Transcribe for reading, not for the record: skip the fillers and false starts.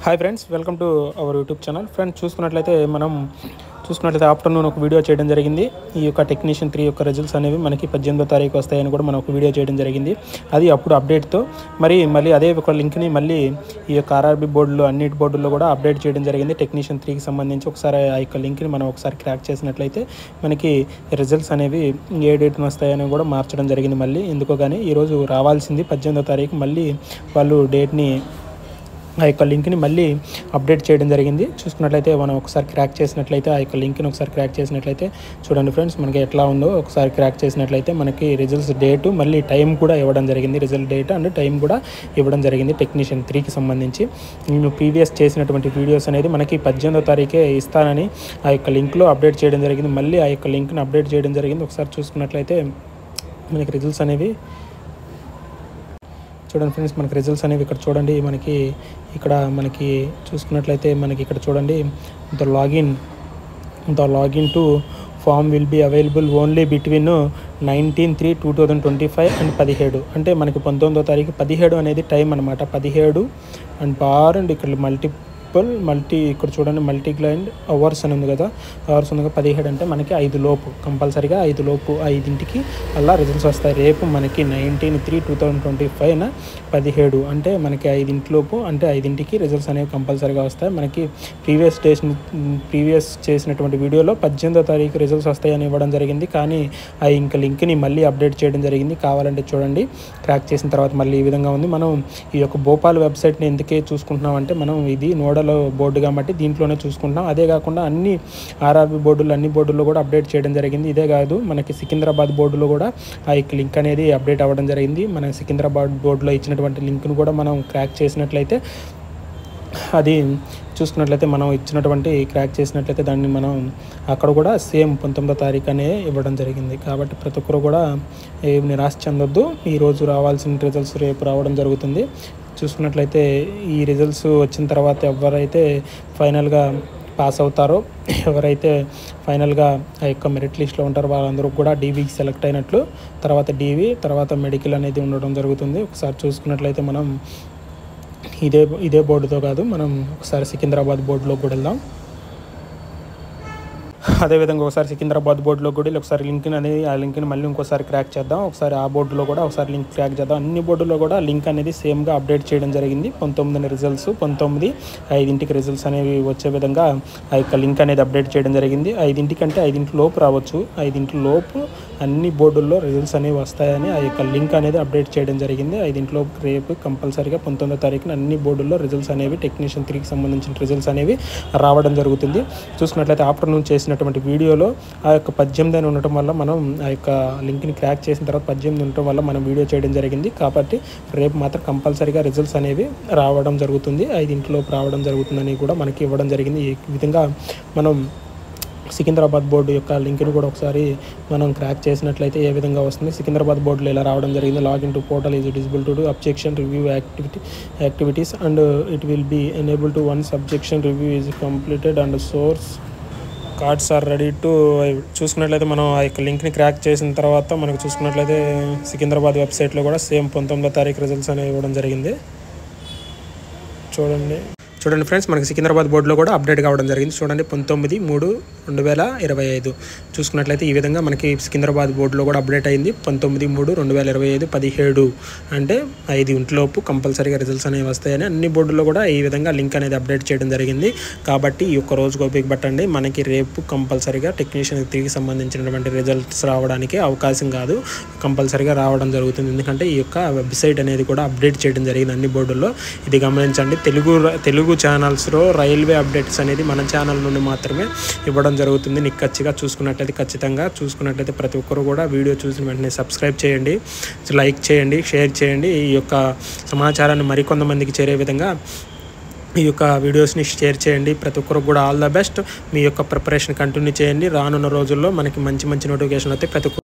Hi friends, welcome to our YouTube channel. Friends, చూసుకున్నట్లయితే afternoon ఒక video చేయడం జరిగింది. ఈ యొక్క టెక్నీషియన్ 3 యొక్క రిజల్ట్స్ అనేవి మనకి 18వ తారీఖు వస్తాయని కూడా మనం ఒక వీడియో చేయడం జరిగింది. అది అప్పుడు అప్డేట్తో మళ్ళీ అదే ఒక లింక్ని మళ్ళీ ఈ యొక్క ఆర్ఆర్బీ బోర్డులో అన్నిటి బోర్డుల్లో కూడా అప్డేట్ చేయడం జరిగింది. టెక్నీషియన్ 3కి సంబంధించి ఒకసారి ఆ యొక్క లింక్ని మనం ఒకసారి క్రాక్ చేసినట్లయితే మనకి రిజల్ట్స్ అనేవి ఏ డేట్ని వస్తాయని కూడా మార్చడం జరిగింది. మళ్ళీ ఎందుకో కానీ ఈరోజు రావాల్సింది 18వ తారీఖు, మళ్ళీ వాళ్ళు డేట్ని ఆ యొక్క లింక్ని మళ్ళీ అప్డేట్ చేయడం జరిగింది. చూసుకున్నట్లయితే మనం ఒకసారి క్రాక్ చేసినట్లయితే ఆ యొక్క లింక్ని ఒకసారి క్రాక్ చేసినట్లయితే చూడండి ఫ్రెండ్స్, మనకి ఎట్లా ఉందో ఒకసారి క్రాక్ చేసినట్లయితే మనకి రిజల్ట్స్ డేటు మళ్ళీ టైం కూడా ఇవ్వడం జరిగింది. రిజల్ట్ డేట్ అండ్ టైం కూడా ఇవ్వడం జరిగింది. టెక్నీషియన్ 3కి సంబంధించి నేను ప్రీవియస్ చేసినటువంటి వీడియోస్ అనేది మనకి 18వ తారీఖే ఇస్తానని ఆ యొక్క లింక్లో అప్డేట్ చేయడం జరిగింది. మళ్ళీ ఆ యొక్క లింక్ని అప్డేట్ చేయడం జరిగింది. ఒకసారి చూసుకున్నట్లయితే మనకి రిజల్ట్స్ అనేవి చూడండి ఫ్రెండ్స్, మనకి రిజల్ట్స్ అనేవి ఇక్కడ చూడండి. మనకి చూసుకున్నట్లయితే మనకి ఇక్కడ చూడండి, the login to form will be available only between 19/3/2025 and 17. అంటే మనకి 19వ తారీఖు 17 అనేది టైం అనమాట. 17 అండ్ బార్ అండ్ ఇక్కడ ఇక్కడ చూడండి మల్టీ క్లైంట్ అవర్స్ అని ఉంది కదా, అవర్స్ ఉంది కదా. 17 అంటే మనకి 5 లోపు, కంపల్సరీగా 5 లోపు 5ంటికి అలా రిజల్ట్స్ వస్తాయి. రేపు మనకి 19/3/2025 17 అంటే మనకి 5 లోపు, అంటే 5ంటికి రిజల్ట్స్ అనేవి కంపల్సరీగా వస్తాయి. మనకి ప్రీవియస్ చేసినటువంటి వీడియోలో 18వ తారీఖు రిజల్ట్స్ వస్తాయని ఇవ్వడం జరిగింది. కానీ ఆ ఇంకా లింక్ని మళ్ళీ అప్డేట్ చేయడం జరిగింది. కావాలంటే చూడండి, క్రాక్ చేసిన తర్వాత మళ్ళీ ఈ విధంగా ఉంది. మనం ఈ యొక్క భోపాల్ వెబ్సైట్ని ఎందుకే చూసుకుంటున్నాం అంటే, మనం ఇది నోడల్ బోర్డు కాబట్టి దీంట్లోనే చూసుకుంటాం. అదే కాకుండా అన్ని ఆర్ఆర్బీ బోర్డులు అన్ని బోర్డుల్లో కూడా అప్డేట్ చేయడం జరిగింది. ఇదే కాదు, మనకి సికింద్రాబాద్ బోర్డులో కూడా ఆ యొక్క లింక్ అనేది అప్డేట్ అవ్వడం జరిగింది. మన సికింద్రాబాద్ బోర్డులో ఇచ్చినటువంటి లింక్ను కూడా మనం క్రాక్ చేసినట్లయితే, అది చూసుకున్నట్లయితే మనం క్రాక్ చేసినట్లయితే దాన్ని మనం అక్కడ కూడా సేమ్ 19వ తారీఖు అనే ఇవ్వడం జరిగింది. కాబట్టి ప్రతి ఒక్కరు కూడా ఏం నిరాశ చెందొద్దు. ఈరోజు రావాల్సిన రిజల్ట్స్ రేపు రావడం జరుగుతుంది. చూసుకున్నట్లయితే ఈ రిజల్ట్స్ వచ్చిన తర్వాత ఎవరైతే ఫైనల్గా పాస్ అవుతారో, ఎవరైతే ఫైనల్గా ఆ యొక్క మెరిట్ లిస్ట్లో ఉంటారో వాళ్ళందరూ కూడా డీవీకి సెలెక్ట్ అయినట్లు, తర్వాత మెడికల్ అనేది ఉండడం జరుగుతుంది. ఒకసారి చూసుకున్నట్లయితే మనం ఇదే బోర్డుతో కాదు, మనం ఒకసారి సికింద్రాబాద్ బోర్డులో కూడా వెళ్దాం. అదేవిధంగా ఒకసారి సికింద్రాబాద్ బోర్డులో కూడా ఒకసారి ఆ లింక్ని మళ్ళీ ఇంకోసారి క్రాక్ చేద్దాం. ఒకసారి ఆ బోర్డులో కూడా ఒకసారి లింక్ క్రాక్ చేద్దాం. అన్ని బోర్డులో కూడా లింక్ అనేది సేమ్గా అప్డేట్ చేయడం జరిగింది. 19 రిజల్ట్స్ 5ంటికి రిజల్ట్స్ అనేవి వచ్చే విధంగా ఆ యొక్క లింక్ అనేది అప్డేట్ చేయడం జరిగింది. 5ంటికి అంటే 5ంటి లోపు రావచ్చు. 5ంటి లోపు అన్ని బోర్డుల్లో రిజల్ట్స్ అనేవి వస్తాయని ఆ యొక్క లింక్ అనేది అప్డేట్ చేయడం జరిగింది. 5ంటి లోపు రేపు కంపల్సరీగా 19వ తారీఖున అన్ని బోర్డుల్లో రిజల్ట్స్ అనేవి టెక్నీషియన్ 3కి సంబంధించిన రిజల్ట్స్ అనేవి రావడం జరుగుతుంది. చూసుకున్నట్లయితే ఆఫ్టర్నూన్ చేసినటువంటి వీడియోలో ఆ యొక్క 18 అని ఉండటం వల్ల మనం ఆ యొక్క లింక్ని క్రాక్ చేసిన తర్వాత 18 ఉండటం వల్ల మనం వీడియో చేయడం జరిగింది. కాబట్టి రేపు మాత్రం కంపల్సరీగా రిజల్ట్స్ అనేవి రావడం జరుగుతుంది. 5ంటి లోపు రావడం జరుగుతుందని కూడా మనకి ఇవ్వడం జరిగింది. ఈ విధంగా మనం సికింద్రాబాద్ బోర్డు యొక్క లింక్ని కూడా ఒకసారి మనం క్రాక్ చేసినట్లయితే ఏ విధంగా వస్తుంది. సికింద్రాబాద్ బోర్డులో ఇలా రావడం జరిగింది. Login to portal is disabled to objection review activities and it will be enabled to once objection review is completed and సోర్స్ కార్డ్స్ ఆర్ రెడీ టు. చూసుకున్నట్లయితే మనం ఆ యొక్క లింక్ని క్రాక్ చేసిన తర్వాత మనకు చూసుకున్నట్లయితే సికింద్రాబాద్ వెబ్సైట్లో కూడా సేమ్ 19వ తారీఖు రిజల్ట్స్ అనేవి ఇవ్వడం జరిగింది. చూడండి ఫ్రెండ్స్, మనకి సికింద్రాబాద్ బోర్డులో కూడా అప్డేట్ కావడం జరిగింది. చూడండి 19/3/2025 చూసుకున్నట్లయితే ఈ విధంగా మనకి సికింద్రాబాద్ బోర్డులో కూడా అప్డేట్ అయింది. 19/3/2025 17 అంటే 5ంటి లోపు కంపల్సరీగా రిజల్ట్స్ అనేవి వస్తాయని అన్ని బోర్డుల్లో కూడా ఈ విధంగా లింక్ అనేది అప్డేట్ చేయడం జరిగింది. కాబట్టి ఈ ఒక్క రోజుకు ఓపిక పట్టండి. మనకి రేపు కంపల్సరీగా టెక్నీషియన్ 3కి సంబంధించినటువంటి రిజల్ట్స్ రావడానికి అవకాశం కాదు, కంపల్సరీగా రావడం జరుగుతుంది. ఎందుకంటే ఈ యొక్క వెబ్సైట్ అనేది కూడా అప్డేట్ చేయడం జరిగింది అన్ని బోర్డుల్లో. ఇది గమనించండి. తెలుగు ఛానల్స్లో రైల్వే అప్డేట్స్ అనేది మన ఛానల్ నుండి మాత్రమే ఇవ్వడం జరుగుతుంది. నిక్కచ్చిగా ఖచ్చితంగా చూసుకున్నట్లయితే ప్రతి ఒక్కరు కూడా వీడియో చూసిన వెంటనే సబ్స్క్రైబ్ చేయండి, లైక్ చేయండి, షేర్ చేయండి. ఈ యొక్క సమాచారాన్ని మరికొంతమందికి చేరే విధంగా ఈ యొక్క వీడియోస్ని షేర్ చేయండి. ప్రతి ఒక్కరు కూడా ఆల్ ద బెస్ట్. మీ యొక్క ప్రిపరేషన్ కంటిన్యూ చేయండి. రానున్న రోజుల్లో మనకి మంచి నోటిఫికేషన్ అయితే ప్రతి